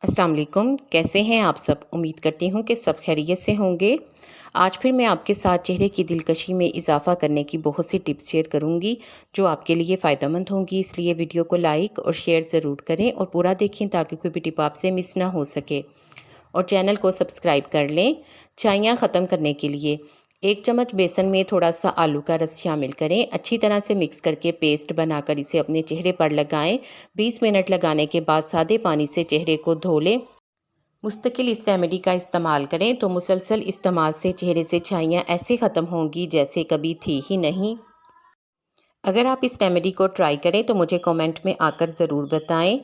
अस्सलाम वालेकुम। कैसे हैं आप सब? उम्मीद करती हूँ कि सब खैरियत से होंगे। आज फिर मैं आपके साथ चेहरे की दिलकशी में इजाफ़ा करने की बहुत सी टिप्स शेयर करूँगी जो आपके लिए फ़ायदेमंद होंगी। इसलिए वीडियो को लाइक और शेयर ज़रूर करें और पूरा देखें ताकि कोई भी टिप आपसे मिस ना हो सके। और चैनल को सब्सक्राइब कर लें। छाइयाँ ख़त्म करने के लिए 1 चम्मच बेसन में थोड़ा-सा आलू का रस शामिल करें। अच्छी तरह से मिक्स करके पेस्ट बनाकर इसे अपने चेहरे पर लगाएँ। 20 मिनट लगाने के बाद सादे पानी से चेहरे को धो लें। मुस्तकिल इस रेमेडी का इस्तेमाल करें तो मुसलसल इस्तेमाल से चेहरे से छाइयाँ ऐसे ख़त्म होंगी जैसे कभी थी ही नहीं। अगर आप इस रेमेडी को ट्राई करें तो मुझे कमेंट में आकर ज़रूर बताएं।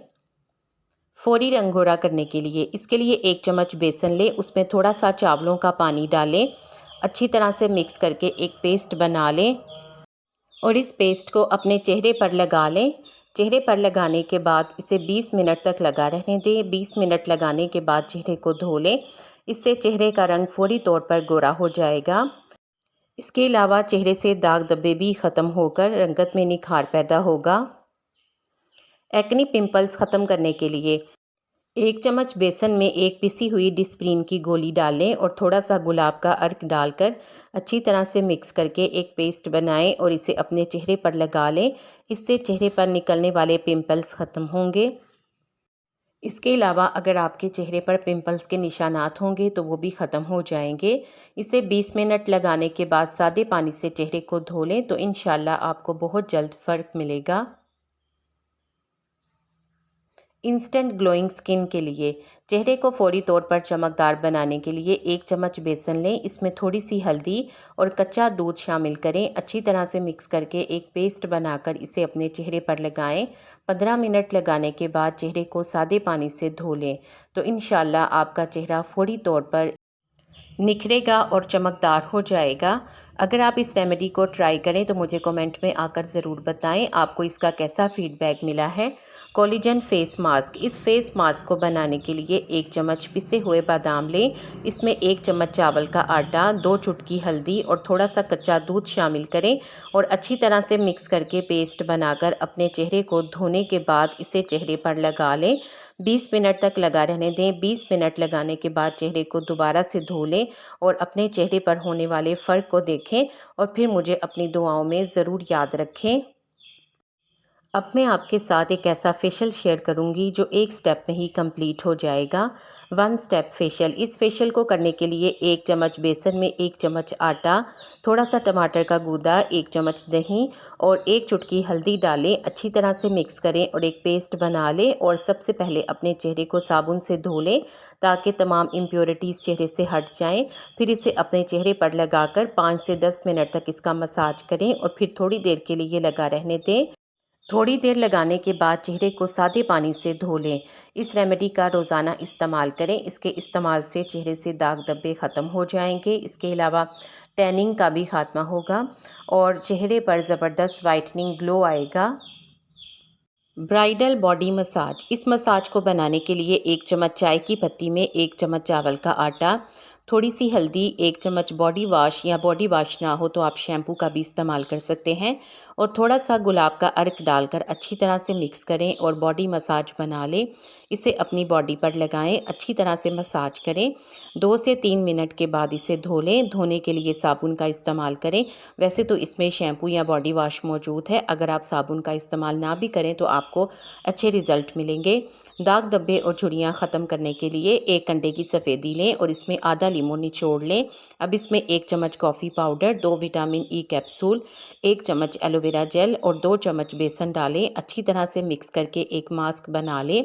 फौरी रंग गोरा करने के लिए इसके लिए 1 चम्मच बेसन लें, उसमें थोड़ा सा चावलों का पानी डालें। अच्छी तरह से मिक्स करके एक पेस्ट बना लें और इस पेस्ट को अपने चेहरे पर लगा लें। चेहरे पर लगाने के बाद इसे 20 मिनट तक लगा रहने दें। 20 मिनट लगाने के बाद चेहरे को धो लें। इससे चेहरे का रंग फौरी तौर पर गोरा हो जाएगा। इसके अलावा चेहरे से दाग धब्बे भी ख़त्म होकर रंगत में निखार पैदा होगा। एक्ने पिंपल्स ख़त्म करने के लिए 1 चम्मच बेसन में एक पिसी हुई डिस्प्रिन की गोली डालें और थोड़ा सा गुलाब का अर्क डालकर अच्छी तरह से मिक्स करके एक पेस्ट बनाएं और इसे अपने चेहरे पर लगा लें। इससे चेहरे पर निकलने वाले पिंपल्स ख़त्म होंगे। इसके अलावा अगर आपके चेहरे पर पिंपल्स के निशानात होंगे तो वो भी ख़त्म हो जाएंगे। इसे 20 मिनट लगाने के बाद सादे पानी से चेहरे को धो लें तो इंशाल्लाह आपको बहुत जल्द फ़र्क मिलेगा। इंस्टेंट ग्लोइंग स्किन के लिए चेहरे को फौरी तौर पर चमकदार बनाने के लिए 1 चम्मच बेसन लें, इसमें थोड़ी सी हल्दी और कच्चा दूध शामिल करें। अच्छी तरह से मिक्स करके एक पेस्ट बनाकर इसे अपने चेहरे पर लगाएं। 15 मिनट लगाने के बाद चेहरे को सादे पानी से धो लें तो इंशाल्लाह आपका चेहरा फौरी तौर पर निखरेगा और चमकदार हो जाएगा। अगर आप इस रेमेडी को ट्राई करें तो मुझे कमेंट में आकर ज़रूर बताएं आपको इसका कैसा फीडबैक मिला है। कोलेजन फेस मास्क इस फेस मास्क को बनाने के लिए 1 चम्मच पिसे हुए बादाम लें। इसमें 1 चम्मच चावल का आटा, 2 चुटकी हल्दी और थोड़ा सा कच्चा दूध शामिल करें और अच्छी तरह से मिक्स करके पेस्ट बनाकर अपने चेहरे को धोने के बाद इसे चेहरे पर लगा लें। 20 मिनट तक लगा रहने दें। 20 मिनट लगाने के बाद चेहरे को दोबारा से धो लें और अपने चेहरे पर होने वाले फ़र्क को देखें और फिर मुझे अपनी दुआओं में ज़रूर याद रखें। अब मैं आपके साथ एक ऐसा फेशियल शेयर करूंगी जो एक स्टेप में ही कंप्लीट हो जाएगा। 1 स्टेप फेशियल इस फेशियल को करने के लिए 1 चम्मच बेसन में 1 चम्मच आटा, थोड़ा सा टमाटर का गूदा, 1 चम्मच दही और 1 चुटकी हल्दी डालें। अच्छी तरह से मिक्स करें और एक पेस्ट बना लें और सबसे पहले अपने चेहरे को साबुन से धो लें ताकि तमाम इम्प्योरिटीज़ चेहरे से हट जाएं। फिर इसे अपने चेहरे पर लगाकर 5 से 10 मिनट तक इसका मसाज करें और फिर थोड़ी देर के लिए लगा रहने दें। थोड़ी देर लगाने के बाद चेहरे को सादे पानी से धो लें। इस रेमेडी का रोज़ाना इस्तेमाल करें। इसके इस्तेमाल से चेहरे से दाग धब्बे ख़त्म हो जाएंगे। इसके अलावा टैनिंग का भी खात्मा होगा और चेहरे पर ज़बरदस्त वाइटनिंग ग्लो आएगा। ब्राइडल बॉडी मसाज इस मसाज को बनाने के लिए 1 चम्मच चाय की पत्ती में 1 चम्मच चावल का आटा, थोड़ी सी हल्दी, 1 चम्मच बॉडी वॉश या बॉडी वॉश ना हो तो आप शैम्पू का भी इस्तेमाल कर सकते हैं और थोड़ा सा गुलाब का अर्क डालकर अच्छी तरह से मिक्स करें और बॉडी मसाज बना लें। इसे अपनी बॉडी पर लगाएं, अच्छी तरह से मसाज करें। 2 से 3 मिनट के बाद इसे धो लें। धोने के लिए साबुन का इस्तेमाल करें। वैसे तो इसमें शैम्पू या बॉडी वॉश मौजूद है। अगर आप साबुन का इस्तेमाल ना भी करें तो आपको अच्छे रिज़ल्ट मिलेंगे। दाग धब्बे और झुर्रियाँ ख़त्म करने के लिए 1 अंडे की सफ़ेदी लें और इसमें आधा लीमू निचोड़ लें। अब इसमें 1 चम्मच coffee powder, 2 vitamin E capsule, 1 चम्मच एलोवेरा जेल और 2 चम्मच बेसन डालें। अच्छी तरह से मिक्स करके एक मास्क बना लें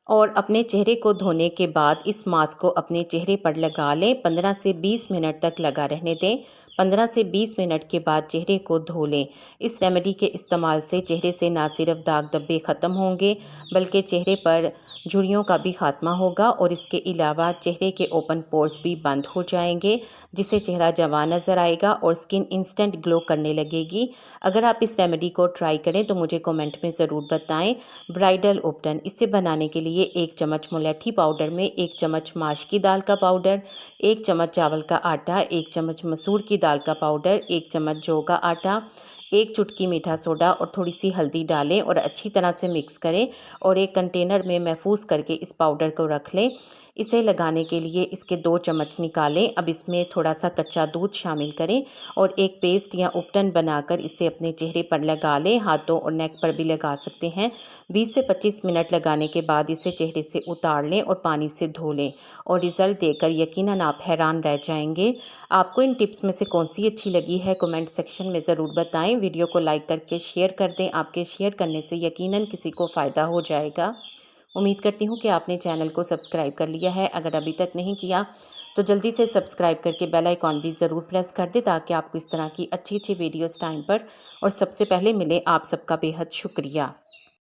और अपने चेहरे को धोने के बाद इस मास्क को अपने चेहरे पर लगा लें। 15 से 20 मिनट तक लगा रहने दें। 15 से 20 मिनट के बाद चेहरे को धो लें। इस रेमेडी के इस्तेमाल से चेहरे से ना सिर्फ दाग धब्बे ख़त्म होंगे बल्कि चेहरे पर झुर्रियों का भी खात्मा होगा और इसके अलावा चेहरे के ओपन पोर्स भी बंद हो जाएंगे जिससे चेहरा जवान नज़र आएगा और स्किन इंस्टेंट ग्लो करने लगेगी। अगर आप इस रेमेडी को ट्राई करें तो मुझे कमेंट में ज़रूर बताएं। ब्राइडल उपटन इसे बनाने के लिए 1 चम्मच मुलैठी पाउडर में 1 चम्मच माश की दाल का पाउडर, 1 चम्मच चावल का आटा, 1 चम्मच मसूर की दाल का पाउडर, 1 चम्मच जौ का आटा, 1 चुटकी मीठा सोडा और थोड़ी सी हल्दी डालें और अच्छी तरह से मिक्स करें और एक कंटेनर में महफूज करके इस पाउडर को रख लें। इसे लगाने के लिए इसके 2 चम्मच निकालें। अब इसमें थोड़ा सा कच्चा दूध शामिल करें और एक पेस्ट या उपटन बनाकर इसे अपने चेहरे पर लगा लें। हाथों और नेक पर भी लगा सकते हैं। 20 से 25 मिनट लगाने के बाद इसे चेहरे से उतार लें और पानी से धो लें और रिज़ल्ट देखकर यकीनन आप हैरान रह जाएंगे। आपको इन टिप्स में से कौन सी अच्छी लगी है कमेंट सेक्शन में ज़रूर बताएं। वीडियो को लाइक करके शेयर कर दें। आपके शेयर करने से यकीनन किसी को फ़ायदा हो जाएगा। उम्मीद करती हूँ कि आपने चैनल को सब्सक्राइब कर लिया है। अगर अभी तक नहीं किया तो जल्दी से सब्सक्राइब करके बेल आइकॉन भी ज़रूर प्रेस कर दें ताकि आपको इस तरह की अच्छी अच्छी वीडियोस टाइम पर और सबसे पहले मिले। आप सबका बेहद शुक्रिया।